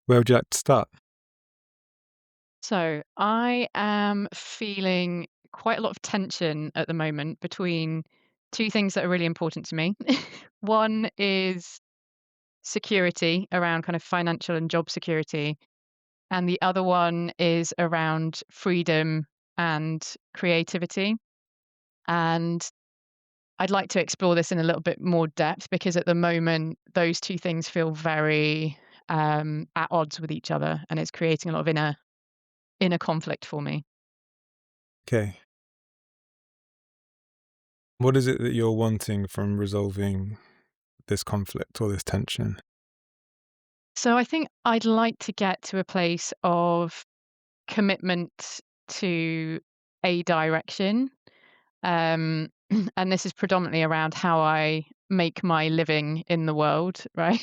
Where would you like to start? So I am feeling quite a lot of tension at the moment between two things that are really important to me. One is security around kind of financial and job security. And the other one is around freedom and creativity. And I'd like to explore this in a little bit more depth because at the moment, those two things feel very at odds with each other. And it's creating a lot of inner conflict for me. Okay. What is it that you're wanting from resolving this conflict or this tension? So I think I'd like to get to a place of commitment to a direction. Um, and this is predominantly around how I make my living in the world, right?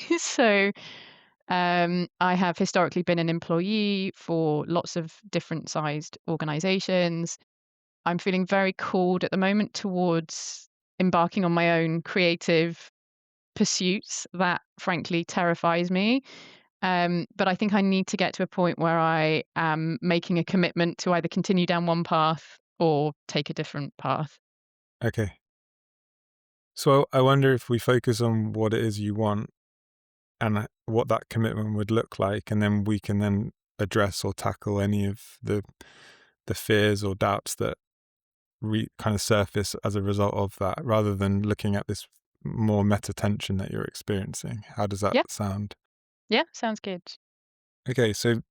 I have historically been an employee for lots of different sized organizations. I'm feeling very called at the moment towards embarking on my own creative pursuits that frankly terrifies me. But I think I need to get to a point where I am making a commitment to either continue down one path or take a different path. Okay. So I wonder if we focus on what it is you want and what that commitment would look like, and then we can then address or tackle any of the fears or doubts that kind of surface as a result of that, rather than looking at this more meta tension that you're experiencing. How does that Yeah, sound? yeah, sounds good. Okay, so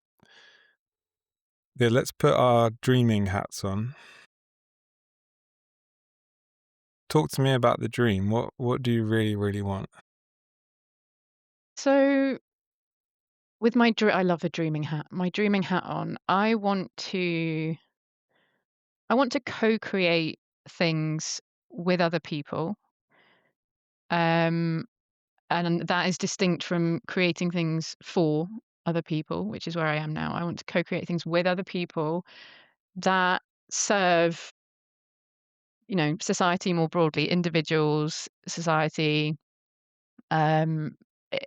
yeah, let's put our dreaming hats on. Talk to me about the dream. What do you really, really want? So with I love a dreaming hat. My dreaming hat on, I want to co-create things with other people. Um, and that is distinct from creating things for other people, which is where I am now. I want to co-create things with other people that serve, society more broadly, individuals, society, um,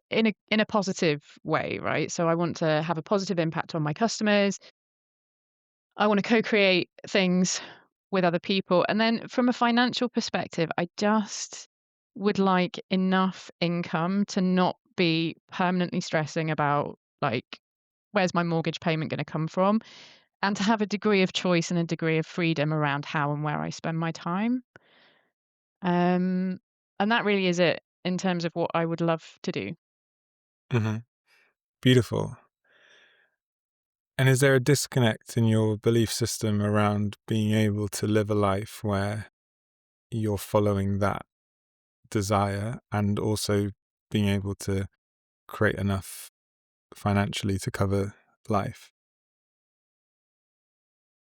in a positive way, right? So I want to have a positive impact on my customers. I want to co-create things with other people, and then from a financial perspective, I just would like enough income to not be permanently stressing about like where's my mortgage payment going to come from, and to have a degree of choice and a degree of freedom around how and where I spend my time. Um, and that really is it in terms of what I would love to do. Hmm. Beautiful. And is there a disconnect in your belief system around being able to live a life where you're following that desire and also being able to create enough financially to cover life?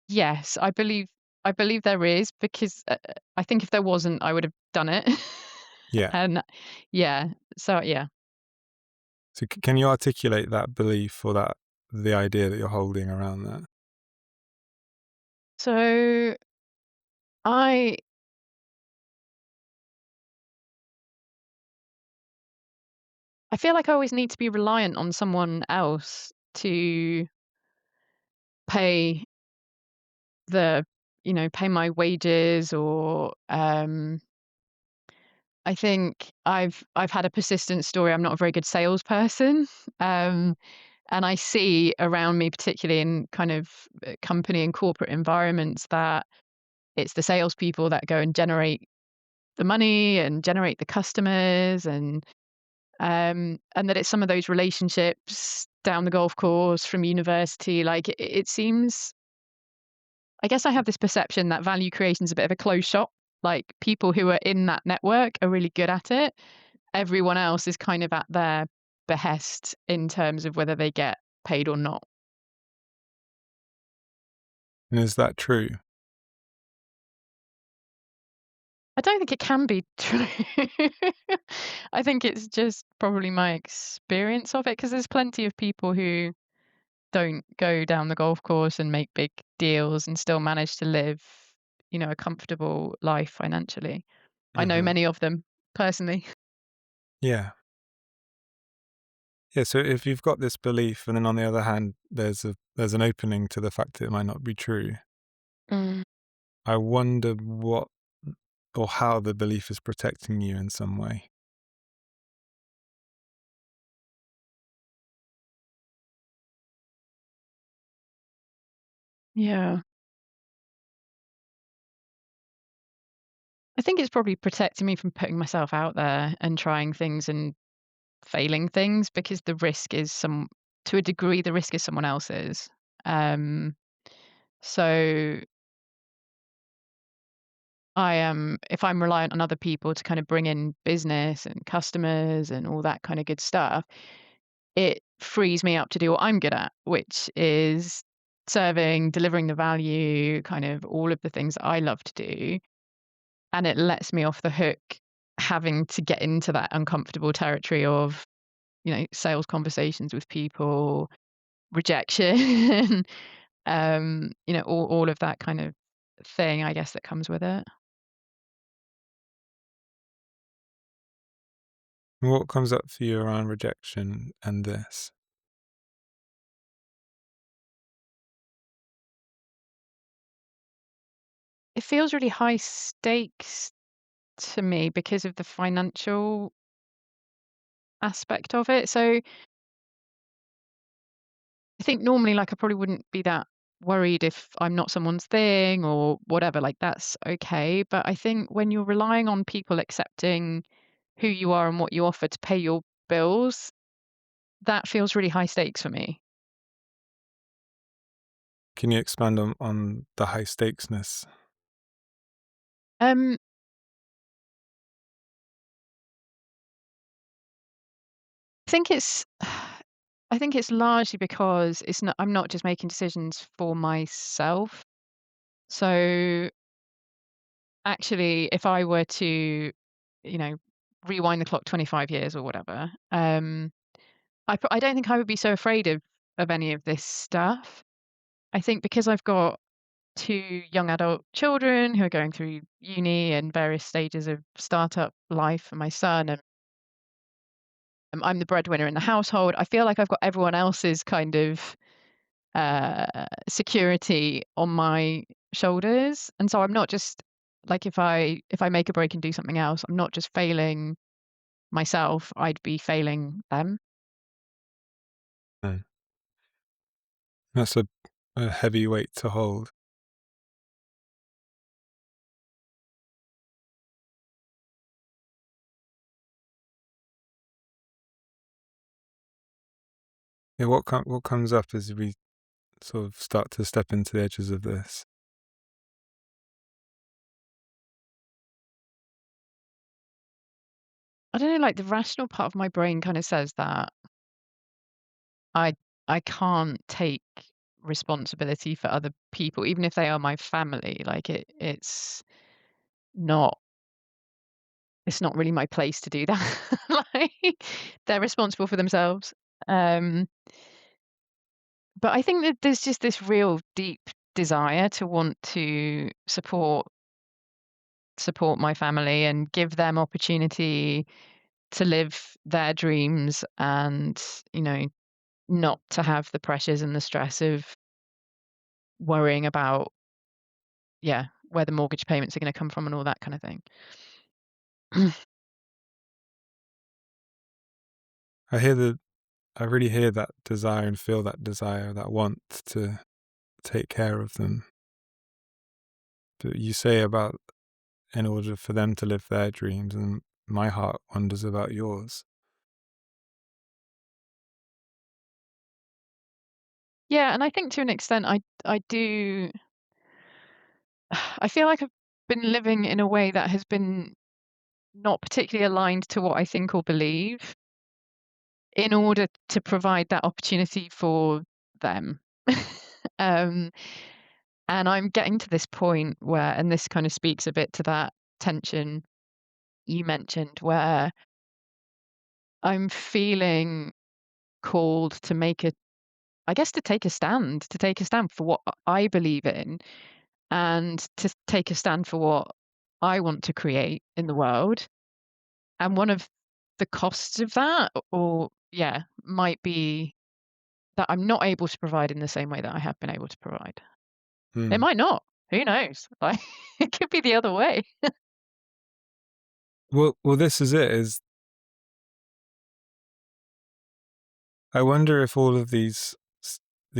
Yes, I believe there is because I think if there wasn't, I would have done it. Yeah. And yeah, so yeah. So can you articulate that belief or the idea that you're holding around that? So I I feel like I always need to be reliant on someone else to pay the pay my wages or I think I've had a persistent story. I'm not a very good salesperson. Um and I see around me, particularly in kind of company and corporate environments, that it's the salespeople that go and generate the money and generate the customers, and that it's some of those relationships down the golf course from university. Like it seems, I guess I have this perception that value creation is a bit of a closed shop. Like people who are in that network are really good at it. Everyone else is kind of at their behest in terms of whether they get paid or not. And is that true? I don't think it can be true. I think it's just probably my experience of it, because there's plenty of people who don't go down the golf course and make big deals and still manage to live, a comfortable life financially. I know Hmm. many of them personally. Yeah. Yeah, so if you've got this belief and then on the other hand, there's an opening to the fact that it might not be true, Mm. I wonder what or how the belief is protecting you in some way. Yeah. I think it's probably protecting me from putting myself out there and trying things and failing things because the risk is to a degree, the risk is someone else's. Um, so if I'm reliant on other people to kind of bring in business and customers and all that kind of good stuff, it frees me up to do what I'm good at, which is serving, delivering the value, kind of all of the things that I love to do. And it lets me off the hook having to get into that uncomfortable territory of, sales conversations with people, rejection, all of that kind of thing, I guess, that comes with it. What comes up for you around rejection and this? It feels really high stakes to me because of the financial aspect of it. So I think normally, like, I probably wouldn't be that worried if I'm not someone's thing or whatever, like, that's okay. But I think when you're relying on people accepting who you are and what you offer to pay your bills, that feels really high stakes for me. Can you expand on the high stakesness? Um, I think it's I think it's largely because I'm not just making decisions for myself. So actually, if I were to, you know, rewind the clock 25 years or whatever, I don't think I would be so afraid of any of this stuff. I think because I've got 2 young adult children who are going through uni and various stages of startup life for my son, and I'm the breadwinner in the household, I feel like I've got everyone else's kind of, security on my shoulders, and so I'm not just like, if I make a break and do something else, I'm not just failing myself, I'd be failing them. Mm. That's a heavy weight to hold. Yeah, what comes up as we sort of start to step into the edges of this? I don't know, like, the rational part of my brain kinda says that I I can't take responsibility for other people, even if they are my family. Like not it's not really my place to do that. Like they're responsible for themselves. Um, but I think that there's just this real deep desire to want to support my family and give them opportunity to live their dreams and, you know, not to have the pressures and the stress of worrying about, yeah, where the mortgage payments are gonna come from and all that kind of thing. I hear the I really hear that desire and feel that desire, that want to take care of them. But you say about in order for them to live their dreams, and my heart wonders about yours. Yeah, and I think to an extent I do I feel like I've been living in a way that has been not particularly aligned to what I think or believe in order to provide that opportunity for them. Um, and I'm getting to this point where and this kind of speaks a bit to that tension you mentioned, where I'm feeling called to make a I guess to take a stand for what I believe in and to take a stand for what I want to create in the world. And one of the costs of that or yeah, might be that I'm not able to provide in the same way that I have been able to provide. It Mm. might not. Who knows? Like, it could be the other way. Well, this is it, is I wonder if all of these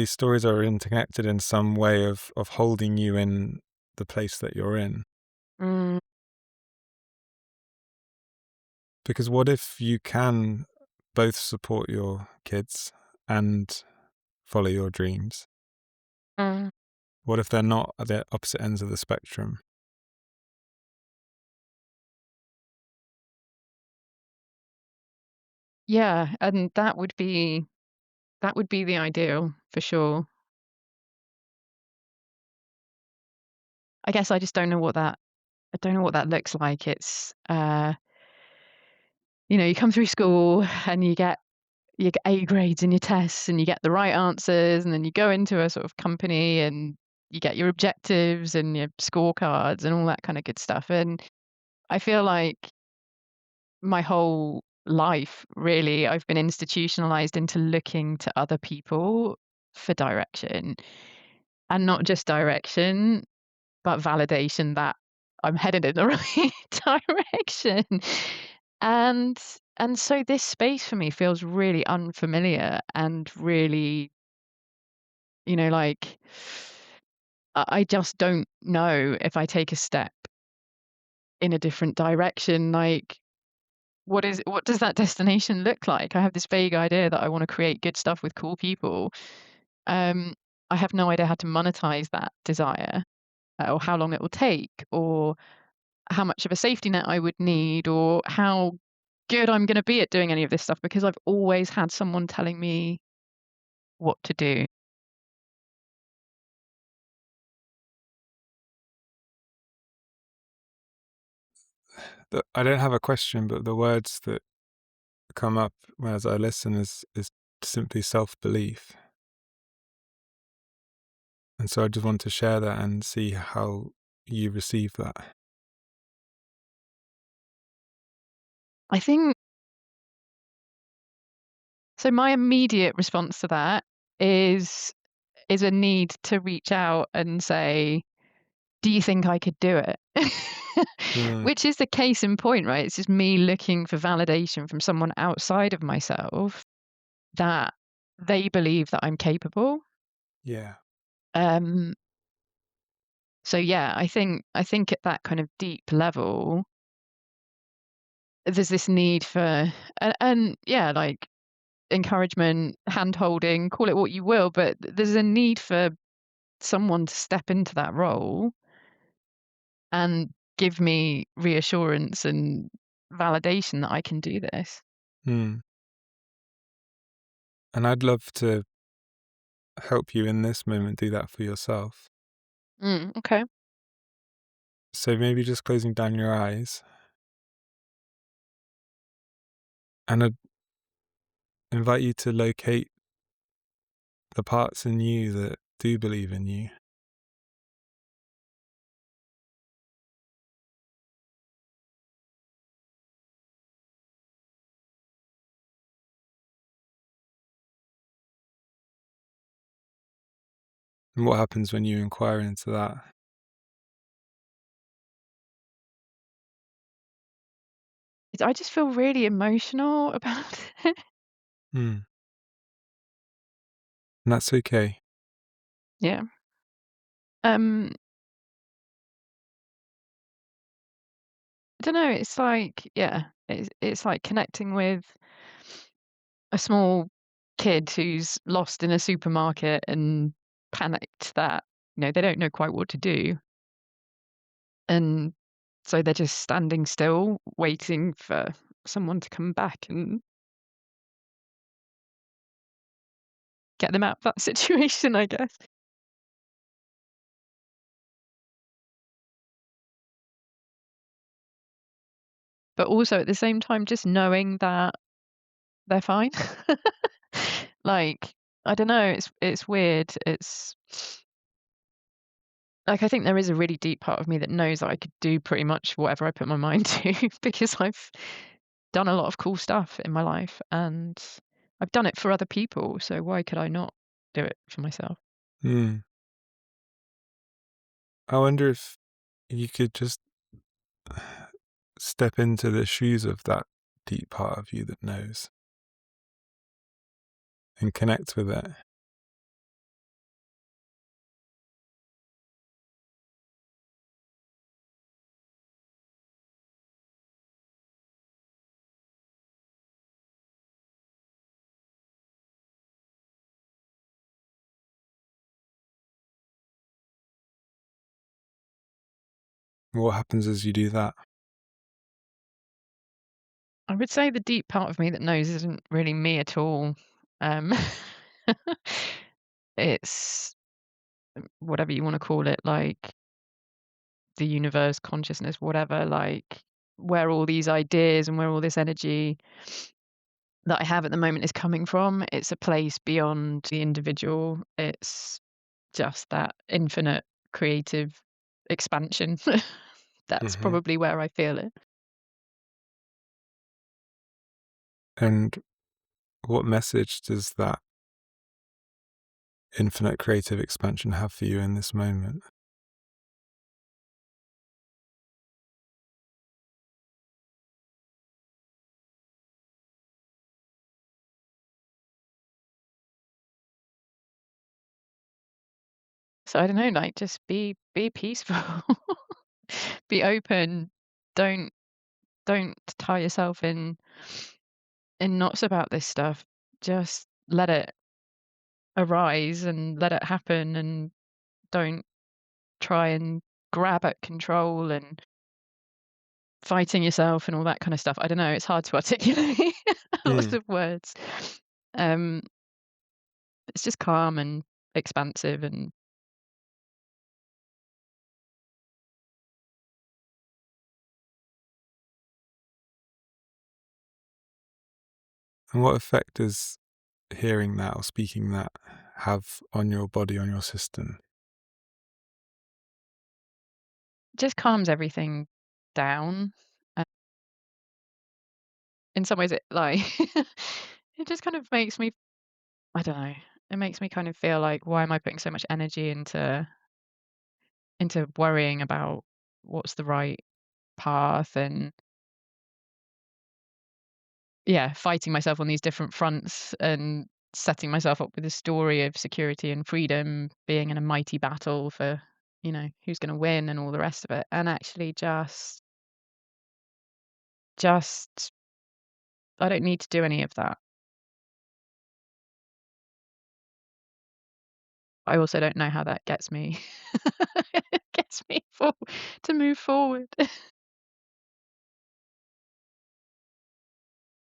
stories are interconnected in some way of holding you in the place that you're in. Mm, Because what if you can both support your kids and follow your dreams? mm. What if they're not at the opposite ends of the spectrum? Yeah, and that would be the ideal for sure. I guess I just don't know what that I don't know what that looks like. It's, you come through school and you get A grades in your tests and you get the right answers, and then you go into a sort of company and you get your objectives and your scorecards and all that kind of good stuff. And I feel like my whole life, really, I've been institutionalized into looking to other people for direction and not just direction, but validation that I'm headed in the right direction. And and so this space for me feels really unfamiliar and really, like I just don't know if I take a step in a different direction, like what does that destination look like? I have this vague idea that I want to create good stuff with cool people. Um, I have no idea how to monetize that desire, or how long it will take, or how much of a safety net I would need, or how good I'm gonna be at doing any of this stuff because I've always had someone telling me what to do. I don't have a question, but the words that come up as I listen is simply self-belief. And so I just want to share that and see how you receive that. I think so my immediate response to that is is a need to reach out and say, "Do you think I could do it?" Mm, Which is the case in point, right? It's just me looking for validation from someone outside of myself that they believe that I'm capable. yeah. Um, so yeah, I think at that kind of deep level, there's this need for and yeah, like encouragement, hand holding, call it what you will, but there's a need for someone to step into that role and give me reassurance and validation that I can do this. Mm. And I'd love to help you in this moment do that for yourself. Okay. So maybe just closing down your eyes, and I'd invite you to locate the parts in you that do believe in you. And what happens when you inquire into that. I just feel really emotional about it. Mm. And that's okay. Yeah. Um, I don't know, it's like yeah, it's like connecting with a small kid who's lost in a supermarket and panicked that, they don't know quite what to do. And so they're just standing still, waiting for someone to come back and get them out of that situation, I guess. But also at the same time, just knowing that they're fine. Like, I don't know, it's weird. It's like I think there is a really deep part of me that knows that I could do pretty much whatever I put my mind to because done a lot of cool stuff in my life, and I've done it for other people, so why could I not do it for myself? Mm. I wonder if you could just step into the shoes of that deep part of you that knows and connect with it. What happens as you do that? I would say the deep part of me that knows isn't really me at all. Um, it's whatever you wanna call it, like the universe, consciousness, whatever, like where all these ideas and where all this energy that I have at the moment is coming from. It's a place beyond the individual. It's just that infinite creative expansion. That's Mhm. probably where I feel it. And what message does that infinite creative expansion have for you in this moment? So I don't know, like just be peaceful. Be open. Don't don't tie yourself in knots about this stuff. Just let it arise and let it happen, and don't try and grab at control and fighting yourself and all that kind of stuff. I don't know, it's hard to articulate lots Mm. of words. Um, it's just calm and expansive and And what effect does hearing that or speaking that have on your body, on your system? just calms everything down. In some ways, it like it just kind of makes me I don't know, it makes me kind of feel like, why am I putting so much energy into worrying about what's the right path and, yeah, fighting myself on these different fronts and setting myself up with a story of security and freedom, being in a mighty battle for, who's gonna win and all the rest of it, and actually just I don't need to do any of that. I also don't know how that gets me gets me for to move forward.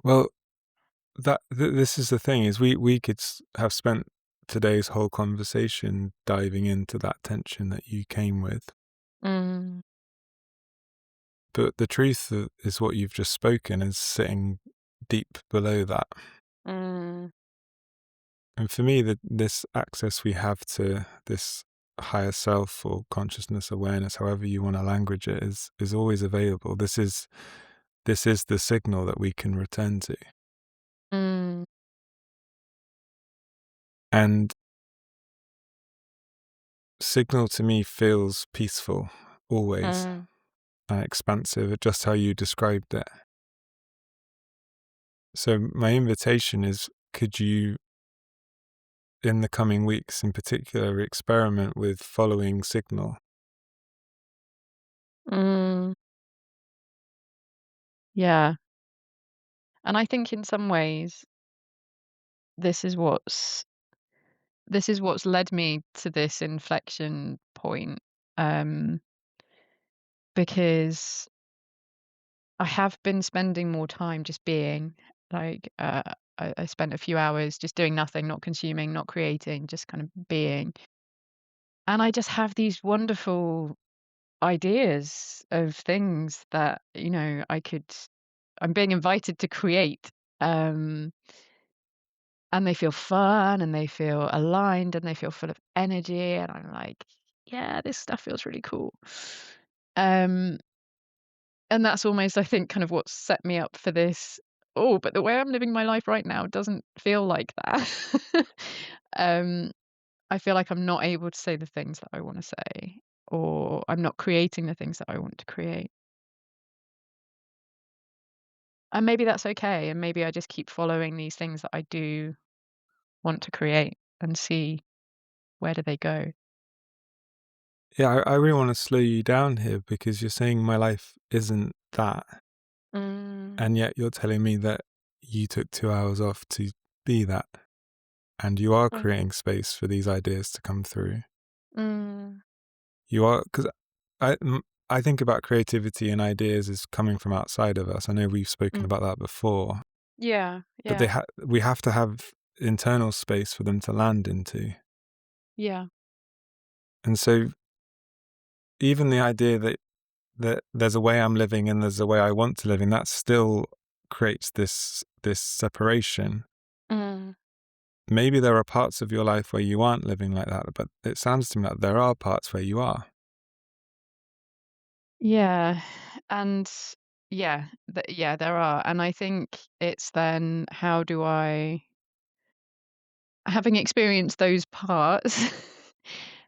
Well, this is the thing is we could have spent today's whole conversation diving into that tension that you came with, Mm, but the truth is what you've just spoken is sitting deep below that. mm, And for me, this access we have to this higher self or consciousness awareness, however you want to language it, is always available. This is the signal that we can return to. mm, And signal to me feels peaceful always mm. and expansive, just how you described it. So my invitation is, could you, in the coming weeks in particular, experiment with following signal? Mm, yeah, and I think in some ways this is what's this is what's led me to this inflection point, um, because I have been spending more time just being, like, I spent a few hours just doing nothing, not consuming, not creating, just kind of being, and I just have these wonderful ideas of things that, I'm being invited to create, um, and they feel fun, and they feel aligned, and they feel full of energy, and I'm like, "Yeah, this stuff feels really cool." Um, And that's almost, I think, kind of what set me up for this, "Oh, but the way I'm living my life right now doesn't feel like that." Um, I feel like I'm not able to say the things that I wanna say, or I'm not creating the things that I want to create. And maybe that's okay, and maybe I just keep following these things that I do want to create and see where do they go. Yeah, I really want to slow you down here because you're saying my life isn't that, Mm, and yet you're telling me that you took 2 hours off to be that, and you are mm, creating space for these ideas to come through. mm, You are, because I, m- I think about creativity and ideas as coming from outside of us. I know we've spoken mm. about that before, Yeah, but yeah, we have to have internal space for them to land into. yeah. And so even the idea that there's a way I'm living and there's a way I want to live in, that still creates this separation. Mm. Maybe there are parts of your life where you aren't living like that, but it sounds to me like there are parts where you are. Yeah, and yeah, there are, and I think it's then how do I, having experienced those parts,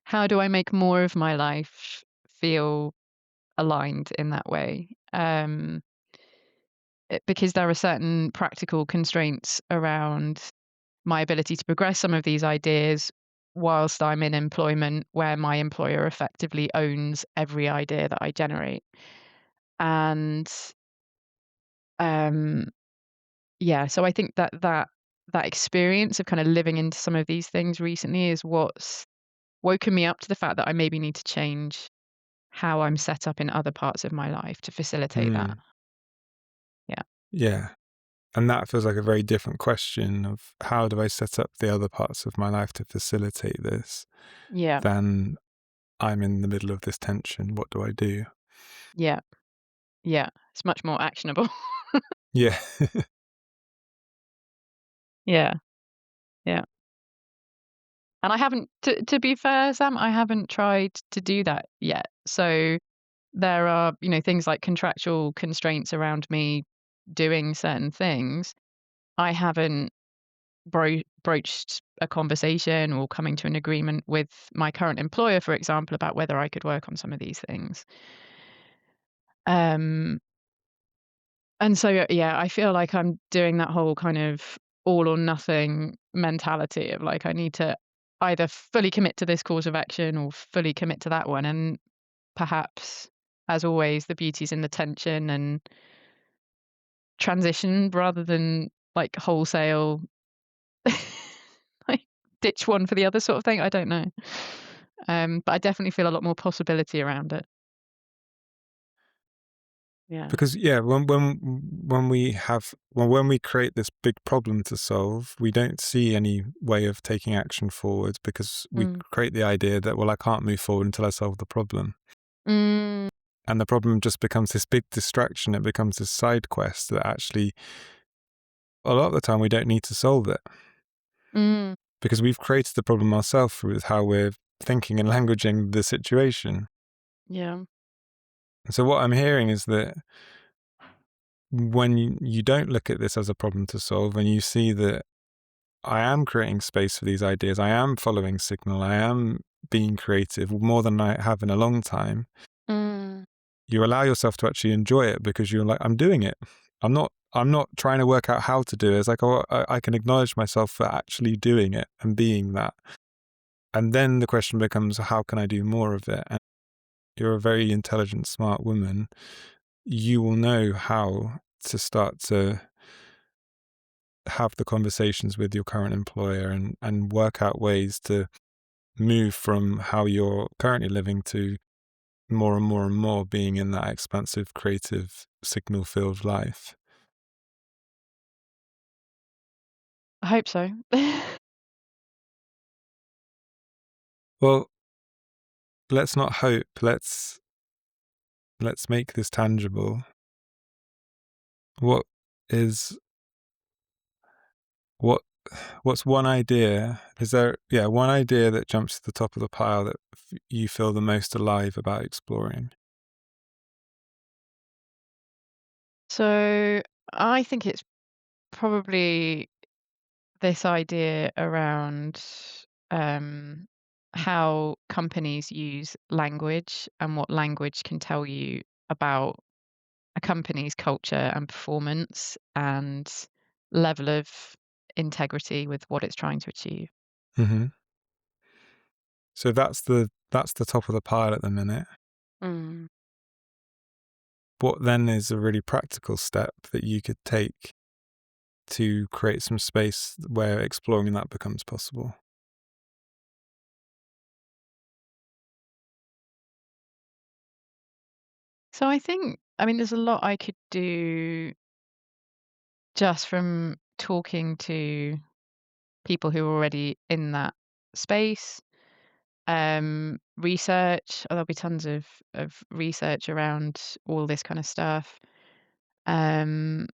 how do I make more of my life feel aligned in that way? Because there are certain practical constraints around my ability to progress some of these ideas whilst I'm in employment where my employer effectively owns every idea that I generate. And um, yeah, so I think that experience of kind of living into some of these things recently is what's woken me up to the fact that I maybe need to change how I'm set up in other parts of my life to facilitate that. Mm, Yeah. yeah. And that feels like a very different question of how do I set up the other parts of my life to facilitate this Yeah. than I'm in the middle of this tension. What do I do? Yeah. Yeah. It's much more actionable. Yeah. Yeah. Yeah. And I haven't, to be fair, Sam, I haven't tried to do that yet. So there are, things like contractual constraints around me doing certain things. I haven't broached a conversation or coming to an agreement with my current employer, for example, about whether I could work on some of these things. Um, and so, yeah, I feel like I'm doing that whole kind of all or nothing mentality of like, I need to either fully commit to this course of action or fully commit to that one. And perhaps, as always, the beauty's in the tension and transition rather than like wholesale, like ditch one for the other sort of thing. I don't know. But I definitely feel a lot more possibility around it. Yeah. Because yeah, when we have when we create this big problem to solve, we don't see any way of taking action forward because we Mm. create the idea that, well, I can't move forward until I solve the problem. Mm. And the problem just becomes this big distraction. It becomes this side quest that actually a lot of the time we don't need to solve it Mm. because we've created the problem ourselves with how we're thinking and languaging the situation. Yeah. And so what I'm hearing is that when you don't look at this as a problem to solve and you see that I am creating space for these ideas, I am following signal, I am being creative more than I have in a long time, Mm. you allow yourself to actually enjoy it because you're like, I'm doing it. I'm not trying to work out how to do it. It's like, oh, I can acknowledge myself for actually doing it and being that. And then the question becomes, how can I do more of it? And you're a very intelligent, smart woman. You will know how to start to have the conversations with your current employer and work out ways to move from how you're currently living to more and more and more being in that expansive, creative, signal filled life. I hope so. Well, let's not hope. Let's make this tangible. What is what what's one idea? Is there one idea that jumps to the top of the pile that you feel the most alive about exploring? So I think it's probably this idea around um, how companies use language and what language can tell you about a company's culture and performance and level of integrity with what it's trying to achieve. Hmm. So that's the top of the pile at the minute. Mm. What then is a really practical step that you could take to create some space where exploring that becomes possible? So I think, I mean, there's a lot I could do just from talking to people who are already in that space. Research, there'll be tons of research around all this kind of stuff. Um,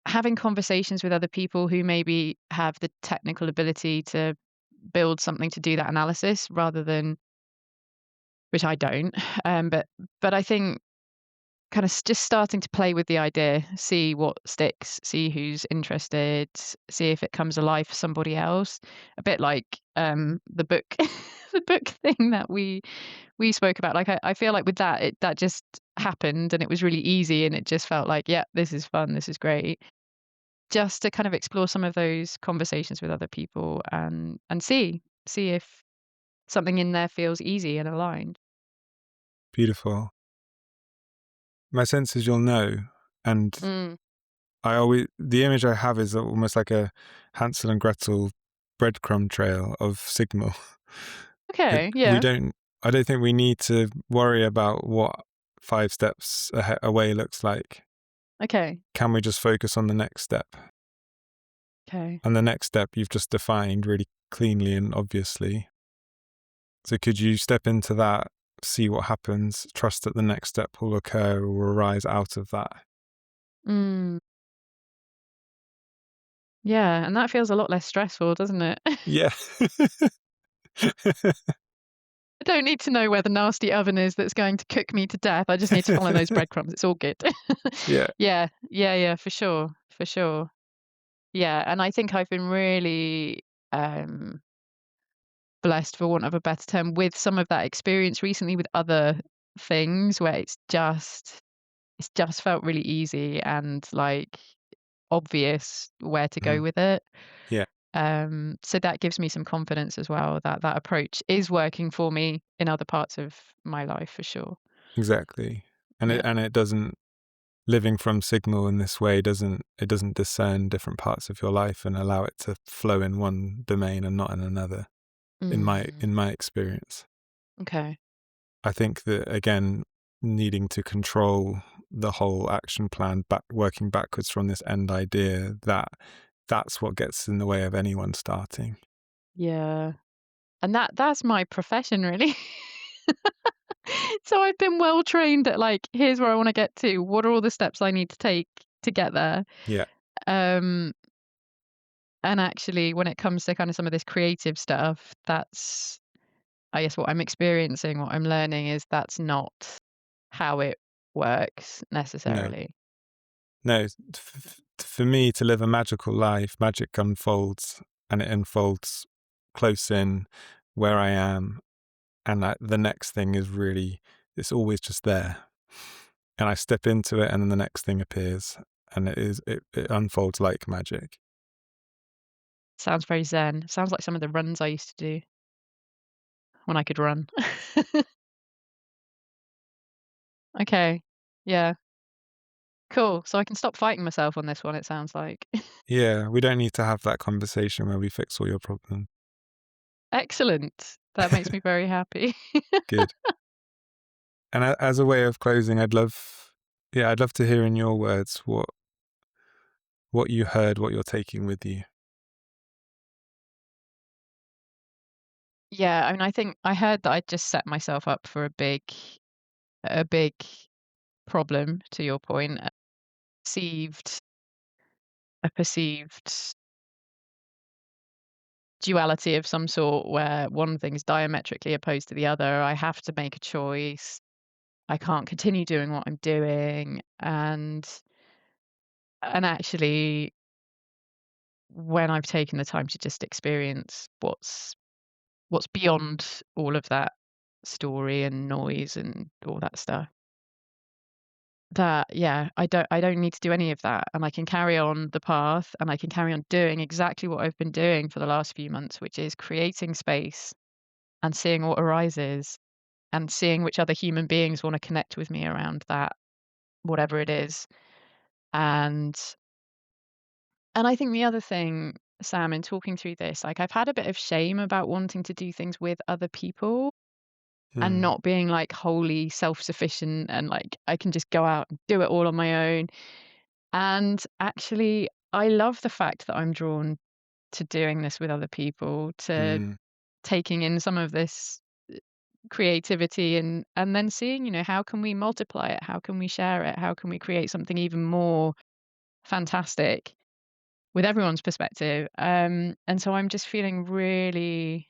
Having conversations with other people who maybe have the technical ability to build something to do that analysis rather than, which I don't. But I think kind of just starting to play with the idea, see what sticks, see who's interested, see if it comes alive for somebody else. A bit like the book, the book thing that we spoke about. Like I feel like with that, that just happened and it was really easy and it just felt like, yeah, this is fun, this is great. Just to kind of explore some of those conversations with other people and see if something in there feels easy and aligned. Beautiful. My sense is you'll know. And Mm. the image I have is almost like a Hansel and Gretel breadcrumb trail of signal. That Okay, we yeah. don't, I don't think we need to worry about what 5 steps away looks like. Okay. Can we just focus on the next step? Okay. And the next step you've just defined really cleanly and obviously. So could you step into that, see what happens, trust that the next step will occur or will arise out of that? Mm. Yeah, and that feels a lot less stressful, doesn't it? I Yeah. don't need to know where the nasty oven is that's going to cook me to death. I just need to follow those breadcrumbs. It's all good. Yeah. Yeah, yeah, yeah, for sure, for sure. Yeah, and I think I've been really blessed, for want of a better term, with some of that experience recently with other things where it's just felt really easy and like obvious where to go Mhm. with it. Yeah, So that gives me some confidence as well that that approach is working for me in other parts of my life for sure. exactly. Yeah. And it doesn't, living from signal in this way doesn't discern different parts of your life and allow it to flow in one domain and not in another, Mm. in my experience. Okay. I think that again, needing to control the whole action plan, working backwards from this end idea, that's what gets in the way of anyone starting. Yeah. And that's my profession really. So I've been well trained at like, here's where I want to get to. What are all the steps I need to take to get there? Yeah. Um, and actually, when it comes to kind of some of this creative stuff, that's, I guess, what I'm experiencing, what I'm learning is that's not how it works No. necessarily. No, for me to live a magical life, magic unfolds and it unfolds close in where I am. And the next thing is really, it's always just there. And I step into it and then the next thing appears and it unfolds like magic. Sounds very zen. Sounds like some of the runs I used to do when I could run. Okay. Yeah. Cool. So I can stop fighting myself on this one, it sounds like. Yeah, we don't need to have that conversation where we fix all your problems. Excellent. That makes me very happy. Good. And as a way of closing, I'd love to hear in your words what you heard, what you're taking with you. Yeah, I mean, I think I heard that I just set myself up for a big problem, to your point, perceived a perceived duality of some sort where one thing's diametrically opposed to the other. I have to make a choice. I can't continue doing what I'm doing, and actually, when I've taken the time to just experience what's beyond all of that story and noise and all that stuff, that yeah, I don't need to do any of that, and I can carry on the path, and I can carry on doing exactly what I've been doing for the last few months, which is creating space and seeing what arises and seeing which other human beings wanna connect with me around that, whatever it is. And and I think the other thing, Sam, in talking through this, like, I've had a bit of shame about wanting to do things with other people and Mm, not being, like, wholly self-sufficient and, like, I can just go out and do it all on my own. And actually, I love the fact that I'm drawn to doing this with other people, to mm, taking in some of this creativity and then seeing, how can we multiply it? How can we share it? How can we create something even more fantastic with everyone's perspective? And so I'm just feeling really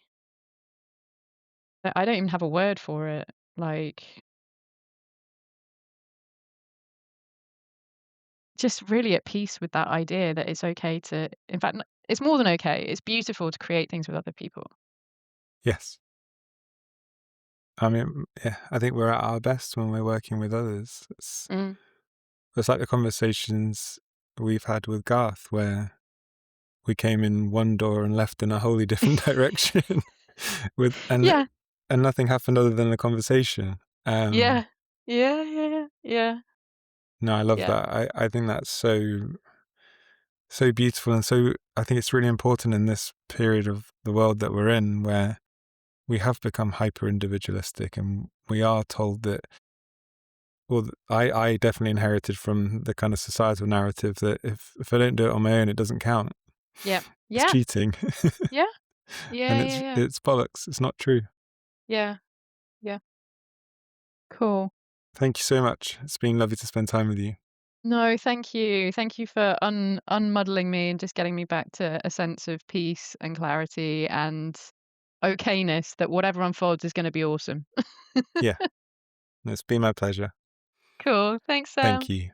I don't even have a word for it. Like, just really at peace with that idea that it's okay to, in fact, it's more than okay. It's beautiful to create things with other people. yes. I mean, yeah, I think we're at our best when we're working with others. Mm. It's like the conversations we've had with Garth, where we came in one door and left in a wholly different direction, with Yeah. and nothing happened other than a conversation. Um, Yeah. Yeah, yeah, yeah, yeah, no, I love yeah, that. I think that's so beautiful, and so I think it's really important in this period of the world that we're in, where we have become hyper individualistic, and we are told that. Well, I definitely inherited from the kind of societal narrative that if I don't do it on my own, it doesn't count. yeah, It's yeah, cheating, yeah, yeah, and yeah, yeah, it's bollocks. It's not true. yeah, yeah. Cool. Thank you so much. It's been lovely to spend time with you. No, thank you. Thank you for unmuddling me and just getting me back to a sense of peace and clarity and okayness that whatever unfolds is gonna be awesome. Yeah, it's been my pleasure. Cool. Thanks, Thank Sam. you.